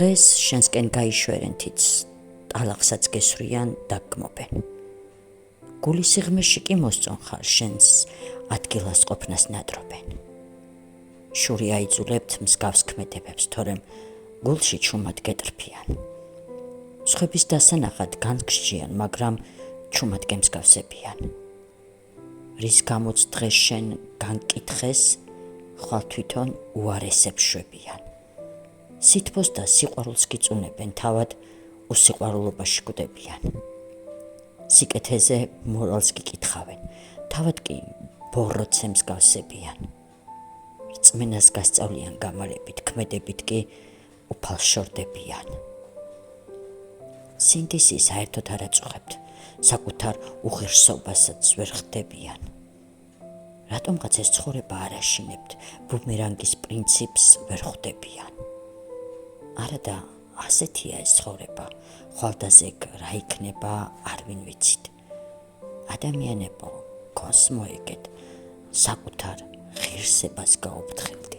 დღეს შენსკენ გაიშვერენ თიც, ტალახსაც გესვრიან და გმობენ. გულისიღმეში კი მოსწონხარ შენს ადგილას ყოფნას ნადრობენ. შური აიძულებთ მსგავს ქმედებებს, თორემ გულში ჩუმად გეტრფიან. სხვების დასანახად განგსჯიან, მაგრამ ჩუმად გემსგავსებიან. რის გამოც დღეს შენ განკითხეს, ხვალ თვითონ უარესებს შვებიან. სითბოს და სიყვარულს გიწუნებენ, თავად უსიყვარულობაში კვდებიან. სიკეთეზე მორალს გიკითხავენ, თავად კი ბოროტს ემსგავსებიან. რწმენას გასწავლიან გამალებით, ქმედებით კი უფალშორდებიან. სინდისი საერთოდ არ აწუხებთ, საკუთარ უღირსობასაც ვერ ხდებიან. რატომღაც ეს ცხოვრება არ აშინებთ, ბუმერანგის პრინციპს ვერ ხვდებიან. არა და ასეთია ეს ცხოვრება, ხვალდაზეგ რა იქნება არ ვინ ვიცით. ადამიანებო, გონს მოიგეთ, საკუთარ ღირსებას გაუფრთხილთ.